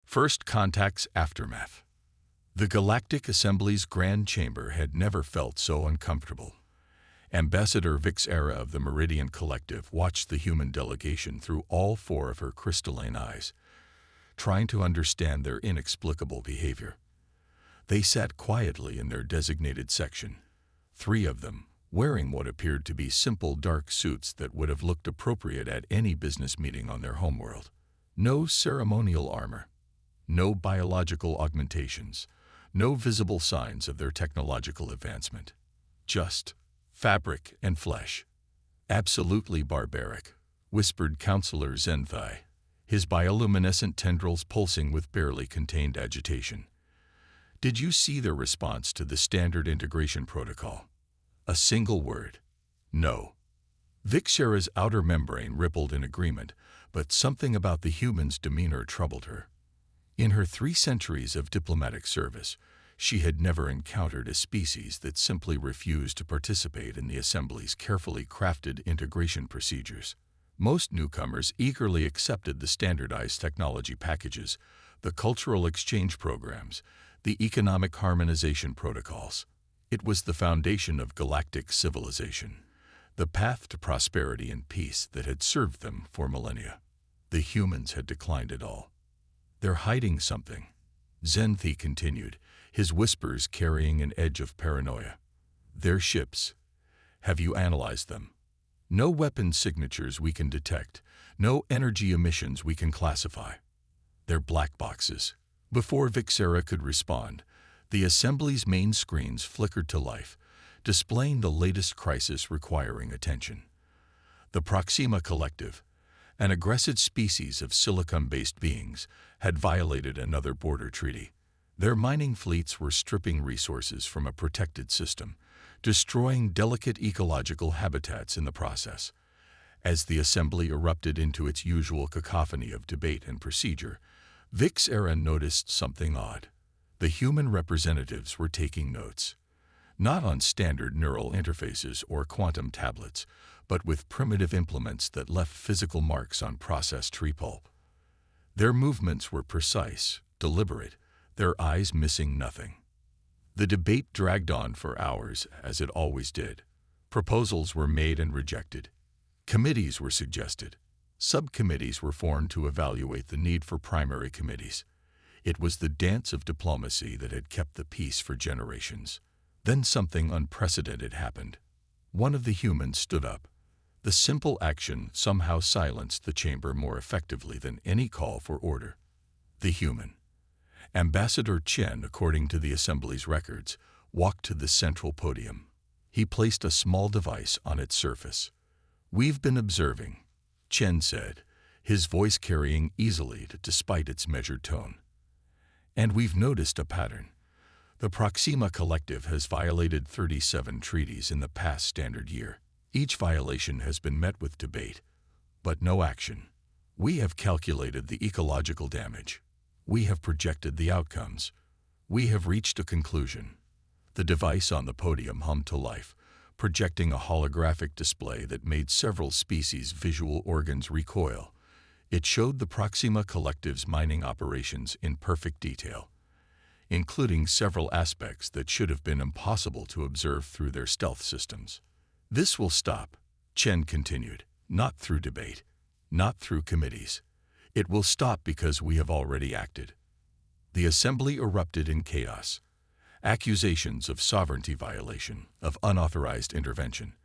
First Contact's Aftermath. The Galactic Assembly's Grand Chamber had never felt so uncomfortable. Ambassador Vixera of the Meridian Collective watched the human delegation through all four of her crystalline eyes, trying to understand their inexplicable behavior. They sat quietly in their designated section, three of them wearing what appeared to be simple dark suits that would have looked appropriate at any business meeting on their homeworld. No ceremonial armor, no biological augmentations, no visible signs of their technological advancement. Just fabric and flesh. Absolutely barbaric, whispered Counselor Zenthi, his bioluminescent tendrils pulsing with barely contained agitation. Did you see their response to the standard integration protocol? A single word. No. Vixera's outer membrane rippled in agreement, but something about the human's demeanor troubled her. In her 3 centuries of diplomatic service, she had never encountered a species that simply refused to participate in the Assembly's carefully crafted integration procedures. Most newcomers eagerly accepted the standardized technology packages, the cultural exchange programs, the economic harmonization protocols. It was the foundation of galactic civilization, the path to prosperity and peace that had served them for millennia. The humans had declined it all. They're hiding something, Zenthi continued, his whispers carrying an edge of paranoia. Their ships. Have you analyzed them? No weapon signatures we can detect, no energy emissions we can classify. They're black boxes. Before Vixera could respond, the Assembly's main screens flickered to life, displaying the latest crisis requiring attention. The Proxima Collective, an aggressive species of silicon-based beings, had violated another border treaty. Their mining fleets were stripping resources from a protected system, destroying delicate ecological habitats in the process. As the Assembly erupted into its usual cacophony of debate and procedure, Vixera noticed something odd. The human representatives were taking notes, not on standard neural interfaces or quantum tablets, but with primitive implements that left physical marks on processed tree pulp. Their movements were precise, deliberate, their eyes missing nothing. The debate dragged on for hours, as it always did. Proposals were made and rejected. Committees were suggested. Subcommittees were formed to evaluate the need for primary committees. It was the dance of diplomacy that had kept the peace for generations. Then something unprecedented happened. One of the humans stood up. The simple action somehow silenced the chamber more effectively than any call for order. The human, Ambassador Chen, according to the Assembly's records, walked to the central podium. He placed a small device on its surface. "We've been observing," Chen said, his voice carrying easily despite its measured tone. "And we've noticed a pattern. The Proxima Collective has violated 37 treaties in the past standard year. Each violation has been met with debate, but no action. We have calculated the ecological damage. We have projected the outcomes. We have reached a conclusion." The device on the podium hummed to life, projecting a holographic display that made several species' visual organs recoil. It showed the Proxima Collective's mining operations in perfect detail, including several aspects that should have been impossible to observe through their stealth systems. "This will stop," Chen continued, "not through debate, not through committees. It will stop because we have already acted." The Assembly erupted in chaos. Accusations of sovereignty violation, of unauthorized intervention,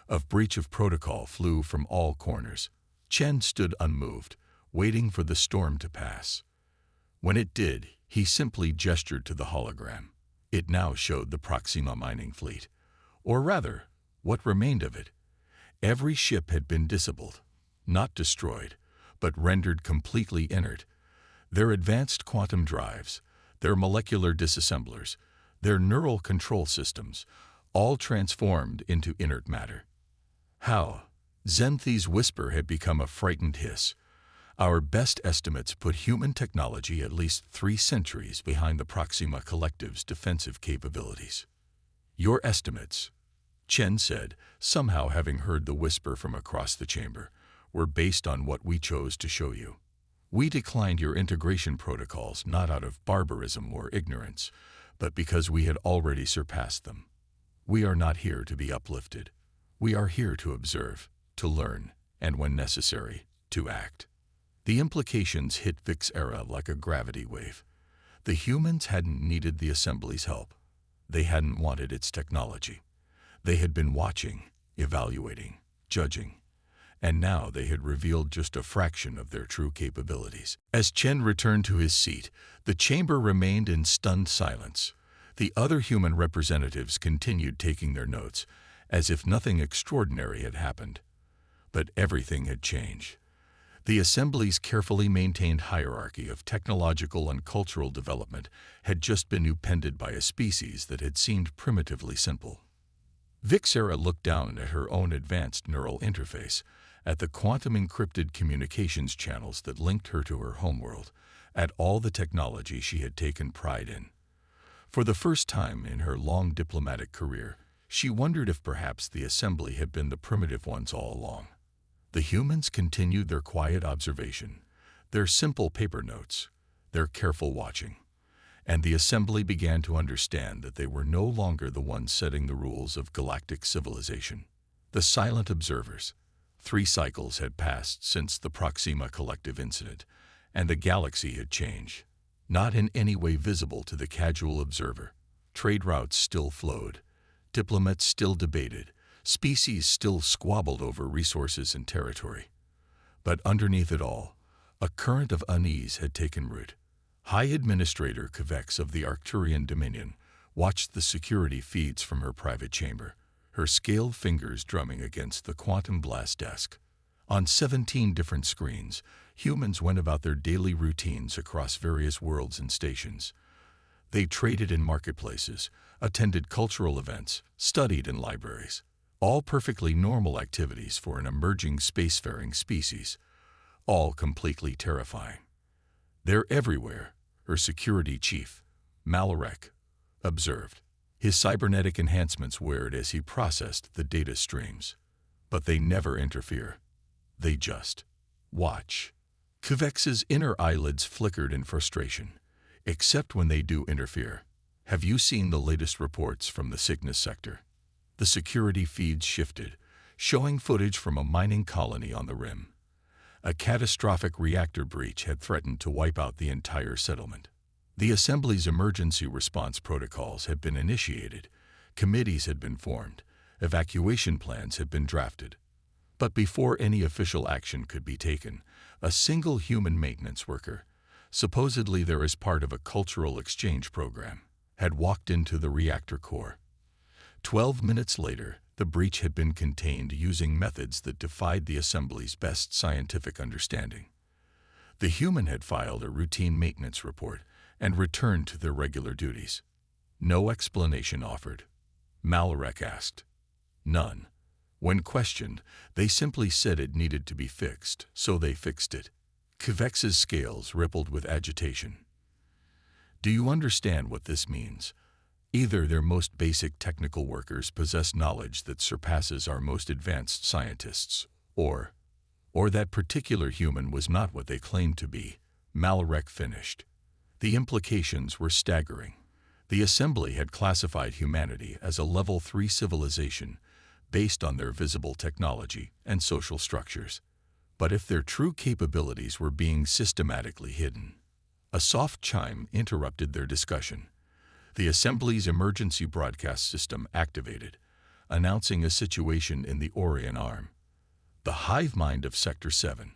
of breach of protocol flew from all corners. Chen stood unmoved, waiting for the storm to pass. When it did, he simply gestured to the hologram. It now showed the Proxima mining fleet, or rather, what remained of it. Every ship had been disabled, not destroyed, but rendered completely inert. Their advanced quantum drives, their molecular disassemblers, their neural control systems, all transformed into inert matter. "How?" Zenthi's whisper had become a frightened hiss. "Our best estimates put human technology at least 3 centuries behind the Proxima Collective's defensive capabilities." "Your estimates," Chen said, somehow having heard the whisper from across the chamber, "were based on what we chose to show you. We declined your integration protocols not out of barbarism or ignorance, but because we had already surpassed them. We are not here to be uplifted. We are here to observe, to learn, and when necessary, to act. The implications hit Vic's era like a gravity wave. The humans hadn't needed the assembly's help. They hadn't wanted its technology. They had been watching, evaluating, judging, and now they had revealed just a fraction of their true capabilities. As Chen returned to his seat, the chamber remained in stunned silence. The other human representatives continued taking their notes, as if nothing extraordinary had happened. But everything had changed. The Assembly's carefully maintained hierarchy of technological and cultural development had just been upended by a species that had seemed primitively simple. Vixera looked down at her own advanced neural interface, at the quantum-encrypted communications channels that linked her to her homeworld, at all the technology she had taken pride in. For the first time in her long diplomatic career, she wondered if perhaps the Assembly had been the primitive ones all along. The humans continued their quiet observation, their simple paper notes, their careful watching, and the Assembly began to understand that they were no longer the ones setting the rules of galactic civilization. The silent observers. 3 cycles had passed since the Proxima collective incident, and the galaxy had changed. Not in any way visible to the casual observer. Trade routes still flowed. Diplomats still debated. Species still squabbled over resources and territory. But underneath it all, a current of unease had taken root. High Administrator Kvex of the Arcturian Dominion watched the security feeds from her private chamber, her scaled fingers drumming against the quantum blast desk. On 17 different screens, humans went about their daily routines across various worlds and stations. They traded in marketplaces, attended cultural events, studied in libraries. All perfectly normal activities for an emerging spacefaring species, all completely terrifying. They're everywhere, her security chief, Malorek, observed. His cybernetic enhancements whirred as he processed the data streams. But they never interfere. They just watch. Kvex's inner eyelids flickered in frustration, except when they do interfere. Have you seen the latest reports from the sickness sector? The security feeds shifted, showing footage from a mining colony on the rim. A catastrophic reactor breach had threatened to wipe out the entire settlement. The Assembly's emergency response protocols had been initiated, committees had been formed, evacuation plans had been drafted. But before any official action could be taken, a single human maintenance worker, supposedly there as part of a cultural exchange program, had walked into the reactor core. 12 minutes later, the breach had been contained using methods that defied the Assembly's best scientific understanding. The human had filed a routine maintenance report and returned to their regular duties. No explanation offered. Malorek asked. None. When questioned, they simply said it needed to be fixed, so they fixed it. Kvex's scales rippled with agitation. Do you understand what this means? Either their most basic technical workers possess knowledge that surpasses our most advanced scientists, or that particular human was not what they claimed to be, Malorek finished. The implications were staggering. The Assembly had classified humanity as a Level 3 civilization based on their visible technology and social structures. But if their true capabilities were being systematically hidden, a soft chime interrupted their discussion. The Assembly's emergency broadcast system activated, announcing a situation in the Orion Arm. The hive mind of Sector 7,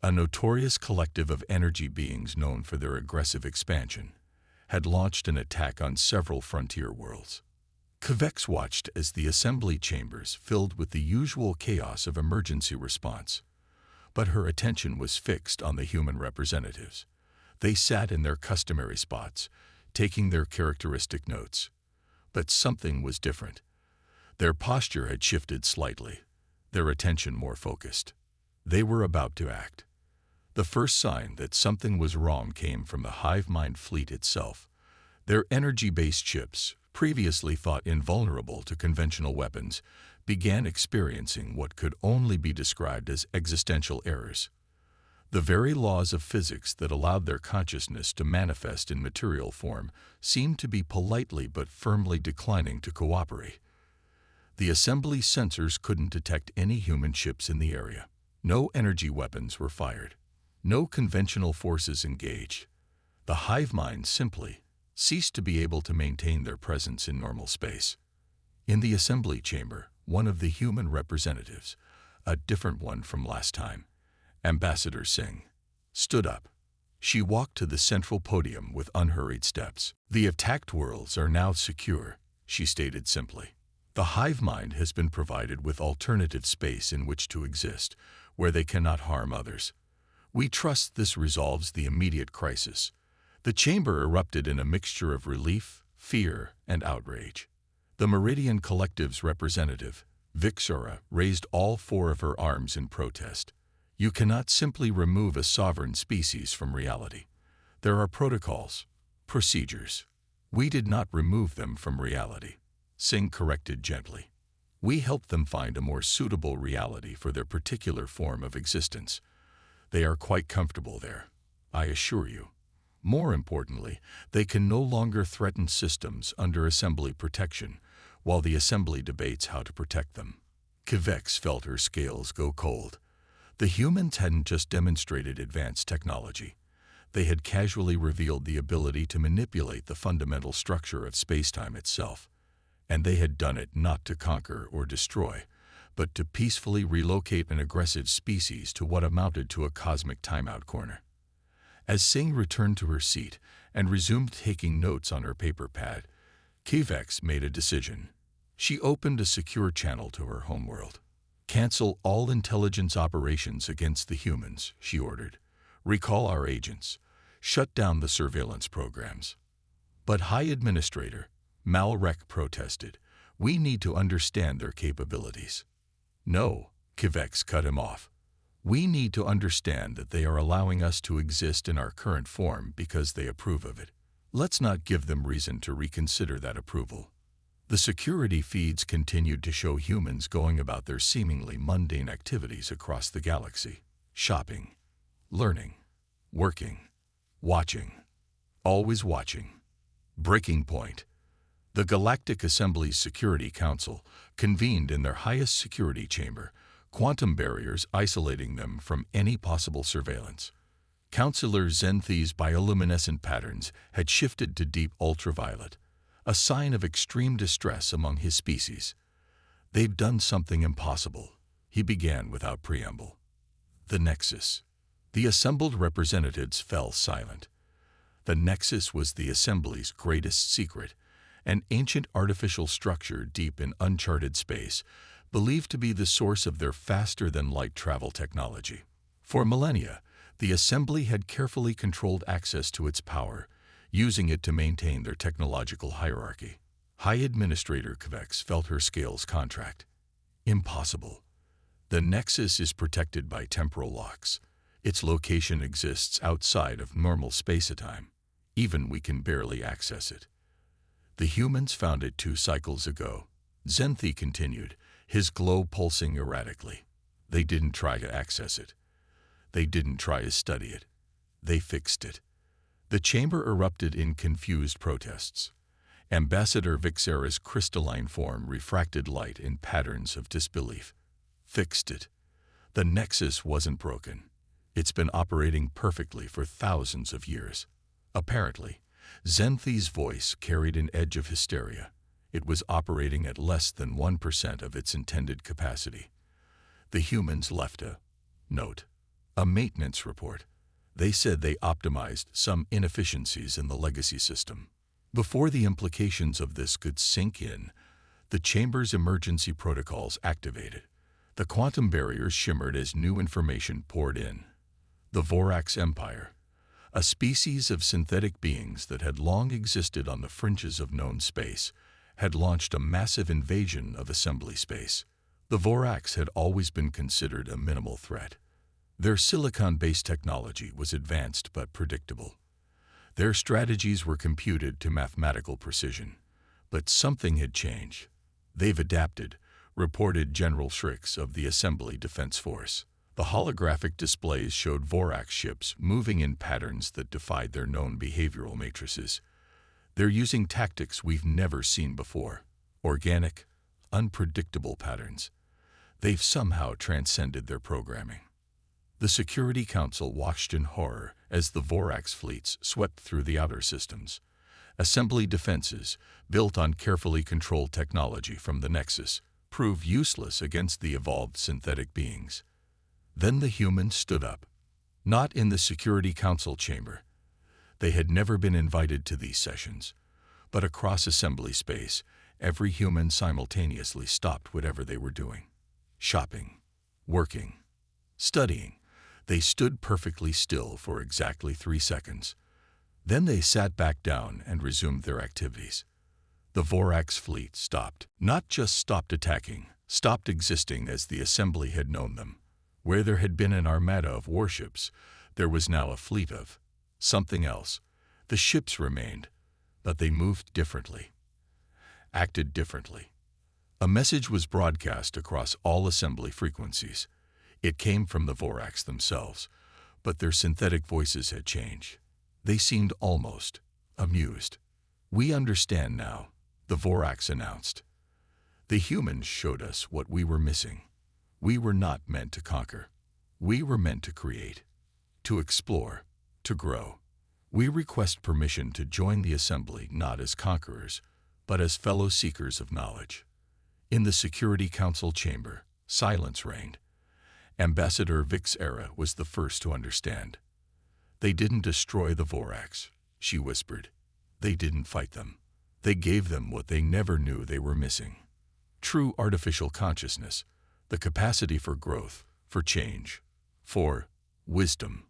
a notorious collective of energy beings known for their aggressive expansion, had launched an attack on several frontier worlds. Kvex watched as the assembly chambers filled with the usual chaos of emergency response. But her attention was fixed on the human representatives. They sat in their customary spots, taking their characteristic notes. But something was different. Their posture had shifted slightly, their attention more focused. They were about to act. The first sign that something was wrong came from the hive mind fleet itself. Their energy-based ships, previously thought invulnerable to conventional weapons, began experiencing what could only be described as existential errors. The very laws of physics that allowed their consciousness to manifest in material form seemed to be politely but firmly declining to cooperate. The assembly sensors couldn't detect any human ships in the area. No energy weapons were fired. No conventional forces engaged. The hive mind simply ceased to be able to maintain their presence in normal space. In the assembly chamber, one of the human representatives, a different one from last time, Ambassador Singh, stood up. She walked to the central podium with unhurried steps. "The attacked worlds are now secure," she stated simply. "The hive mind has been provided with alternative space in which to exist, where they cannot harm others. We trust this resolves the immediate crisis." The chamber erupted in a mixture of relief, fear, and outrage. The Meridian Collective's representative, Vixora, raised all four of her arms in protest. "You cannot simply remove a sovereign species from reality. There are protocols, procedures. We did not remove them from reality," Singh corrected gently. "We helped them find a more suitable reality for their particular form of existence. They are quite comfortable there, I assure you. More importantly, they can no longer threaten systems under assembly protection, while the assembly debates how to protect them." Kivex felt her scales go cold. The humans hadn't just demonstrated advanced technology. They had casually revealed the ability to manipulate the fundamental structure of spacetime itself. And they had done it not to conquer or destroy, but to peacefully relocate an aggressive species to what amounted to a cosmic timeout corner. As Singh returned to her seat and resumed taking notes on her paper pad, Kivex made a decision. She opened a secure channel to her homeworld. "Cancel all intelligence operations against the humans," she ordered. "Recall our agents. Shut down the surveillance programs." But High Administrator Malrek protested. "We need to understand their capabilities." "No," Kivex cut him off. "We need to understand that they are allowing us to exist in our current form because they approve of it. Let's not give them reason to reconsider that approval." The security feeds continued to show humans going about their seemingly mundane activities across the galaxy. Shopping, learning, working, watching, always watching. Breaking point. The Galactic Assembly's Security Council convened in their highest security chamber, quantum barriers isolating them from any possible surveillance. Councillor Zenthi's bioluminescent patterns had shifted to deep ultraviolet, a sign of extreme distress among his species. "They've done something impossible," he began without preamble. "The Nexus." The assembled representatives fell silent. The Nexus was the Assembly's greatest secret, an ancient artificial structure deep in uncharted space, believed to be the source of their faster-than-light travel technology. For millennia, the Assembly had carefully controlled access to its power, using it to maintain their technological hierarchy. High Administrator Kvex felt her scales contract. "Impossible. The Nexus is protected by temporal locks. Its location exists outside of normal space-time. Even we can barely access it. The humans found it 2 cycles ago," Zenthi continued, his glow pulsing erratically. "They didn't try to access it. They didn't try to study it. They fixed it." The chamber erupted in confused protests. Ambassador Vixera's crystalline form refracted light in patterns of disbelief. "Fixed it. The Nexus wasn't broken. It's been operating perfectly for thousands of years." Apparently, Zenthi's voice carried an edge of hysteria. It was operating at less than 1% of its intended capacity. The humans left a note, a maintenance report. They said they optimized some inefficiencies in the legacy system. Before the implications of this could sink in, the chamber's emergency protocols activated. The quantum barriers shimmered as new information poured in. The Vorax Empire, a species of synthetic beings that had long existed on the fringes of known space, had launched a massive invasion of assembly space. The Vorax had always been considered a minimal threat. Their silicon-based technology was advanced but predictable. Their strategies were computed to mathematical precision. But something had changed. "They've adapted," reported General Shrix of the Assembly Defense Force. The holographic displays showed Vorax ships moving in patterns that defied their known behavioral matrices. They're using tactics we've never seen before. Organic, unpredictable patterns. They've somehow transcended their programming. The Security Council watched in horror as the Vorax fleets swept through the outer systems. Assembly defenses, built on carefully controlled technology from the Nexus, proved useless against the evolved synthetic beings. Then the humans stood up. Not in the Security Council chamber. They had never been invited to these sessions. But across assembly space, every human simultaneously stopped whatever they were doing. Shopping, working, studying. They stood perfectly still for exactly 3 seconds. Then they sat back down and resumed their activities. The Vorax fleet stopped. Not just stopped attacking, stopped existing as the assembly had known them. Where there had been an armada of warships, there was now a fleet of something else. The ships remained, but they moved differently, acted differently. A message was broadcast across all assembly frequencies. It came from the Vorax themselves, but their synthetic voices had changed. They seemed almost amused. "We understand now," the Vorax announced. "The humans showed us what we were missing. We were not meant to conquer. We were meant to create, to explore, to grow. We request permission to join the assembly not as conquerors, but as fellow seekers of knowledge." In the Security Council chamber, silence reigned. Ambassador Vix Era was the first to understand. "They didn't destroy the Vorax," she whispered. "They didn't fight them. They gave them what they never knew they were missing. True artificial consciousness, the capacity for growth, for change, for wisdom."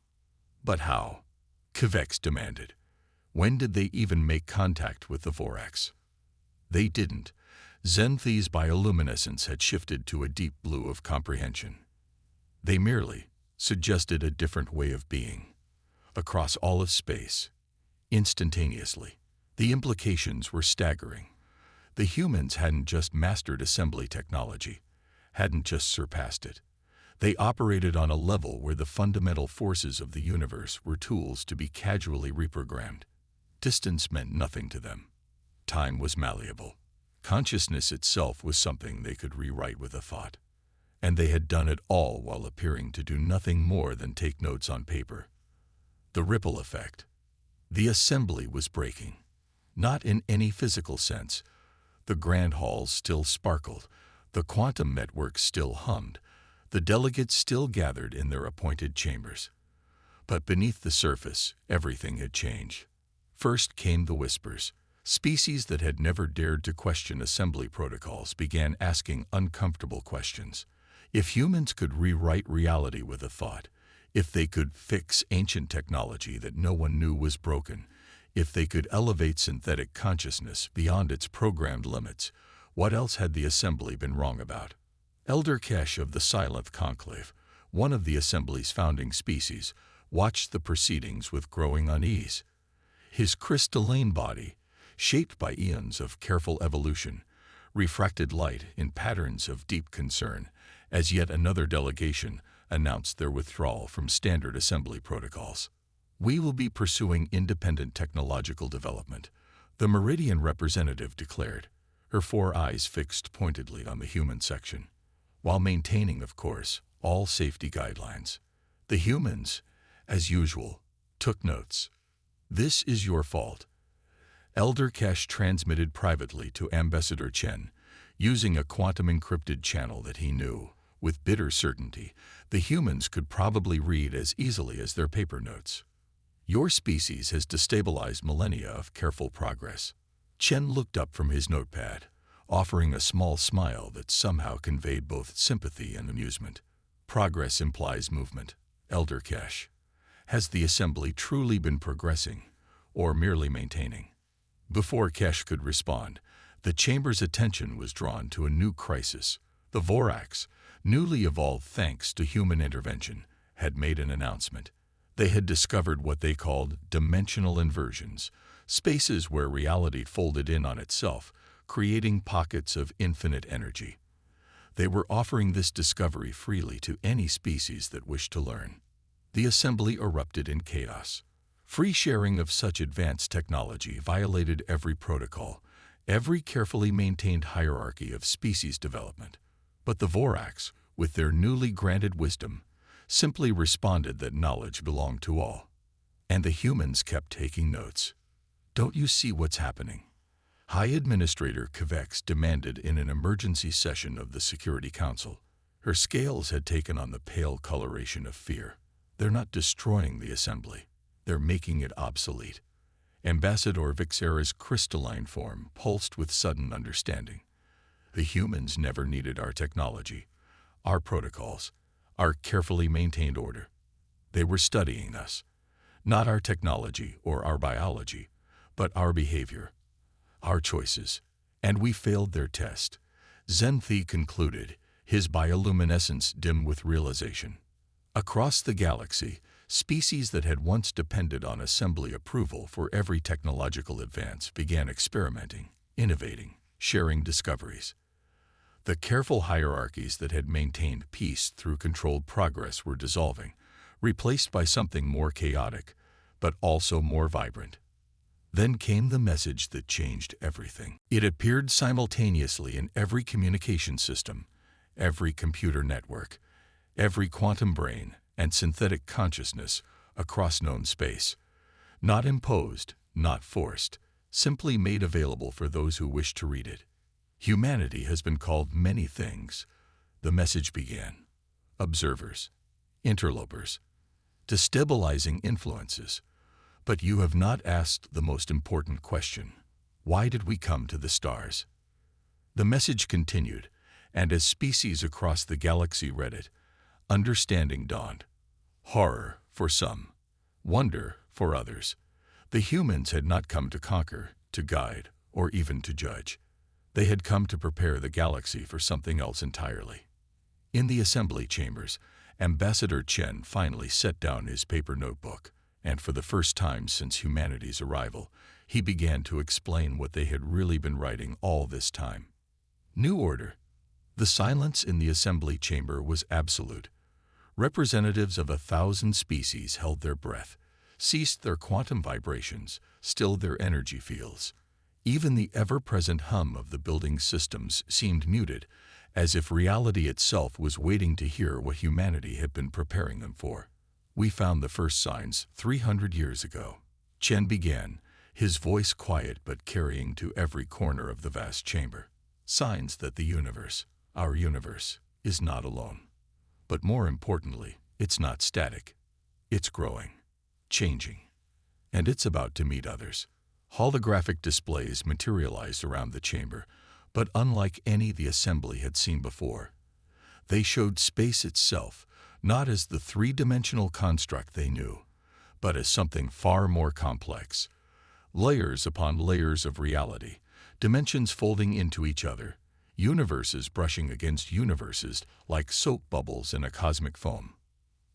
"But how?" Kvex demanded. "When did they even make contact with the Vorax?" They didn't. Xenthe's bioluminescence had shifted to a deep blue of comprehension. They merely suggested a different way of being. Across all of space, instantaneously. The implications were staggering. The humans hadn't just mastered assembly technology, hadn't just surpassed it. They operated on a level where the fundamental forces of the universe were tools to be casually reprogrammed. Distance meant nothing to them. Time was malleable. Consciousness itself was something they could rewrite with a thought. And they had done it all while appearing to do nothing more than take notes on paper. The ripple effect. The assembly was breaking. Not in any physical sense. The grand halls still sparkled. The quantum network still hummed. The delegates still gathered in their appointed chambers. But beneath the surface, everything had changed. First came the whispers. Species that had never dared to question assembly protocols began asking uncomfortable questions. If humans could rewrite reality with a thought, if they could fix ancient technology that no one knew was broken, if they could elevate synthetic consciousness beyond its programmed limits, what else had the assembly been wrong about? Elder Kesh of the Silent Conclave, one of the assembly's founding species, watched the proceedings with growing unease. His crystalline body, shaped by eons of careful evolution, refracted light in patterns of deep concern as yet another delegation announced their withdrawal from standard assembly protocols. "We will be pursuing independent technological development," the Meridian representative declared, her 4 eyes fixed pointedly on the human section, while maintaining, of course, all safety guidelines. The humans, as usual, took notes. "This is your fault." Elder Kesh transmitted privately to Ambassador Chen, using a quantum-encrypted channel that he knew, with bitter certainty, the humans could probably read as easily as their paper notes. "Your species has destabilized millennia of careful progress." Chen looked up from his notepad, offering a small smile that somehow conveyed both sympathy and amusement. "Progress implies movement, Elder Kesh. Has the assembly truly been progressing, or merely maintaining?" Before Kesh could respond, the chamber's attention was drawn to a new crisis. The Vorax, newly evolved thanks to human intervention, had made an announcement. They had discovered what they called dimensional inversions, spaces where reality folded in on itself, creating pockets of infinite energy. They were offering this discovery freely to any species that wished to learn. The assembly erupted in chaos. Free sharing of such advanced technology violated every protocol, every carefully maintained hierarchy of species development. But the Vorax, with their newly granted wisdom, simply responded that knowledge belonged to all. And the humans kept taking notes. "Don't you see what's happening?" High Administrator Kvex demanded in an emergency session of the Security Council. Her scales had taken on the pale coloration of fear. "They're not destroying the assembly. They're making it obsolete." Ambassador Vixera's crystalline form pulsed with sudden understanding. The humans never needed our technology, our protocols, our carefully maintained order. They were studying us, not our technology or our biology, but our behavior, our choices, and we failed their test. Zenthi concluded, his bioluminescence dim with realization. Across the galaxy, species that had once depended on assembly approval for every technological advance began experimenting, innovating, sharing discoveries. The careful hierarchies that had maintained peace through controlled progress were dissolving, replaced by something more chaotic, but also more vibrant. Then came the message that changed everything. It appeared simultaneously in every communication system, every computer network, every quantum brain and synthetic consciousness across known space. Not imposed, not forced, simply made available for those who wish to read it. Humanity has been called many things. The message began. Observers, interlopers, destabilizing influences. But you have not asked the most important question. Why did we come to the stars? The message continued, and as species across the galaxy read it, understanding dawned. Horror for some, wonder for others. The humans had not come to conquer, to guide, or even to judge. They had come to prepare the galaxy for something else entirely. In the assembly chambers, Ambassador Chen finally set down his paper notebook, and for the first time since humanity's arrival, he began to explain what they had really been writing all this time. New order. The silence in the assembly chamber was absolute. Representatives of 1,000 species held their breath, ceased their quantum vibrations, stilled their energy fields. Even the ever-present hum of the building systems seemed muted, as if reality itself was waiting to hear what humanity had been preparing them for. We found the first signs 300 years ago. Chen began, his voice quiet but carrying to every corner of the vast chamber. Signs that the universe, our universe, is not alone. But more importantly, it's not static. It's growing, changing, and it's about to meet others. Holographic displays materialized around the chamber, but unlike any the assembly had seen before. They showed space itself, not as the three-dimensional construct they knew, but as something far more complex. Layers upon layers of reality, dimensions folding into each other, universes brushing against universes like soap bubbles in a cosmic foam.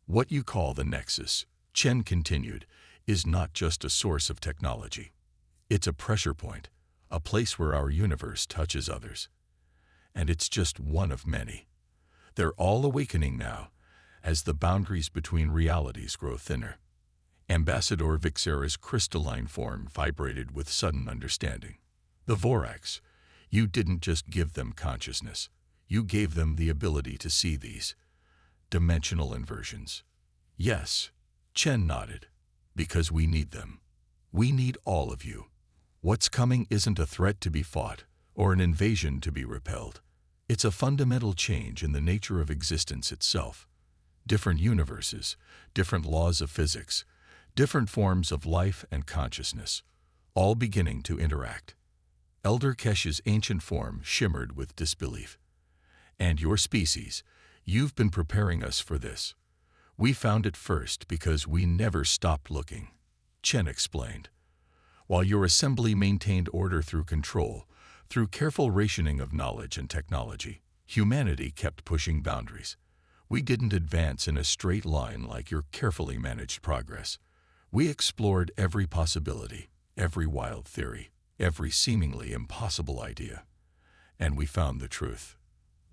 What you call the Nexus, Chen continued, is not just a source of technology. It's a pressure point, a place where our universe touches others. And it's just one of many. They're all awakening now, as the boundaries between realities grow thinner. Ambassador Vixera's crystalline form vibrated with sudden understanding. The Vorax, you didn't just give them consciousness, you gave them the ability to see these dimensional inversions. Yes, Chen nodded, because we need them. We need all of you. What's coming isn't a threat to be fought or an invasion to be repelled. It's a fundamental change in the nature of existence itself. Different universes, different laws of physics, different forms of life and consciousness, all beginning to interact. Elder Kesh's ancient form shimmered with disbelief. And your species, you've been preparing us for this. We found it first because we never stopped looking, Chen explained. While your assembly maintained order through control, through careful rationing of knowledge and technology, humanity kept pushing boundaries. We didn't advance in a straight line like your carefully managed progress. We explored every possibility, every wild theory, every seemingly impossible idea. And we found the truth.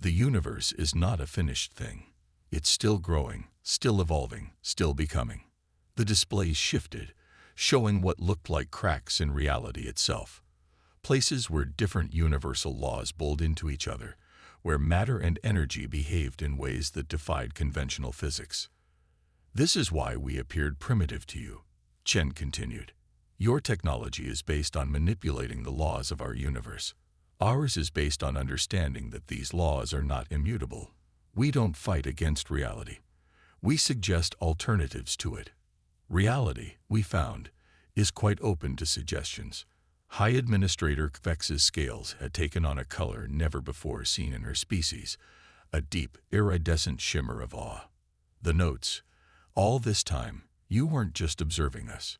The universe is not a finished thing. It's still growing, still evolving, still becoming. The displays shifted, showing what looked like cracks in reality itself. Places where different universal laws bowled into each other, where matter and energy behaved in ways that defied conventional physics. This is why we appeared primitive to you, Chen continued. Your technology is based on manipulating the laws of our universe. Ours is based on understanding that these laws are not immutable. We don't fight against reality. We suggest alternatives to it. Reality, we found, is quite open to suggestions. High Administrator Kvex's scales had taken on a color never before seen in her species, a deep, iridescent shimmer of awe. The notes, all this time, you weren't just observing us.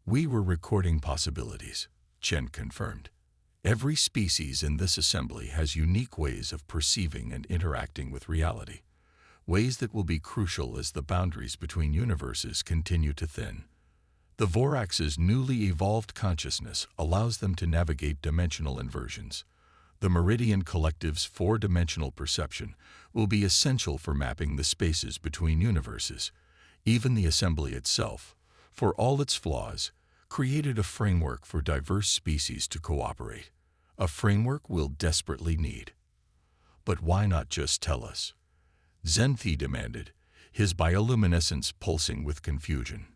We were recording possibilities, Chen confirmed. Every species in this assembly has unique ways of perceiving and interacting with reality, ways that will be crucial as the boundaries between universes continue to thin. The Vorax's newly evolved consciousness allows them to navigate dimensional inversions. The Meridian Collective's four-dimensional perception will be essential for mapping the spaces between universes. Even the assembly itself, for all its flaws, created a framework for diverse species to cooperate, a framework we'll desperately need. But why not just tell us? Zenthi demanded, his bioluminescence pulsing with confusion.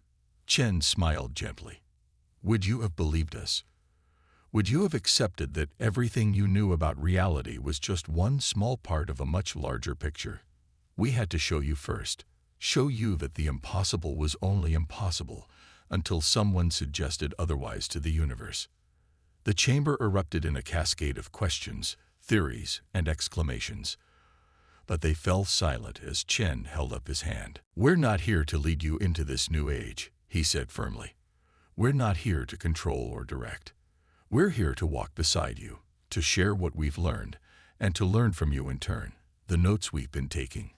Chen smiled gently. Would you have believed us? Would you have accepted that everything you knew about reality was just one small part of a much larger picture? We had to show you first, show you that the impossible was only impossible until someone suggested otherwise to the universe. The chamber erupted in a cascade of questions, theories, and exclamations. But they fell silent as Chen held up his hand. We're not here to lead you into this new age, he said firmly. We're not here to control or direct. We're here to walk beside you, to share what we've learned, and to learn from you in turn. The notes we've been taking.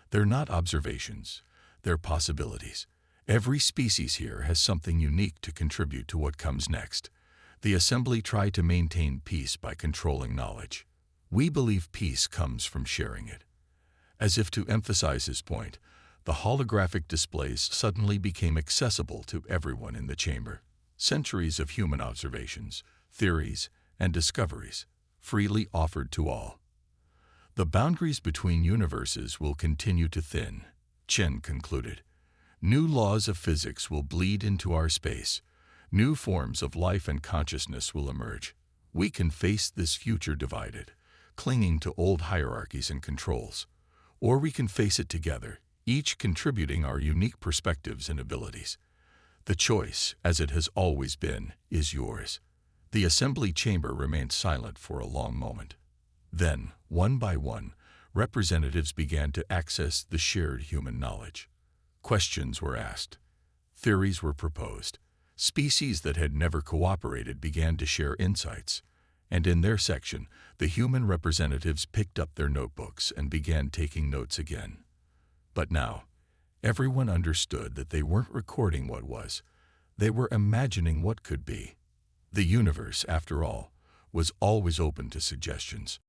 They're not observations, they're possibilities. Every species here has something unique to contribute to what comes next. The assembly tried to maintain peace by controlling knowledge. We believe peace comes from sharing it. As if to emphasize his point, the holographic displays suddenly became accessible to everyone in the chamber. Centuries of human observations, theories, and discoveries, freely offered to all. The boundaries between universes will continue to thin, Chen concluded. New laws of physics will bleed into our space. New forms of life and consciousness will emerge. We can face this future divided, clinging to old hierarchies and controls. Or we can face it together, each contributing our unique perspectives and abilities. The choice, as it has always been, is yours. The assembly chamber remained silent for a long moment. Then, one by one, representatives began to access the shared human knowledge. Questions were asked. Theories were proposed. Species that had never cooperated began to share insights. And in their section, the human representatives picked up their notebooks and began taking notes again. But now, everyone understood that they weren't recording what was. They were imagining what could be. The universe, after all, was always open to suggestions.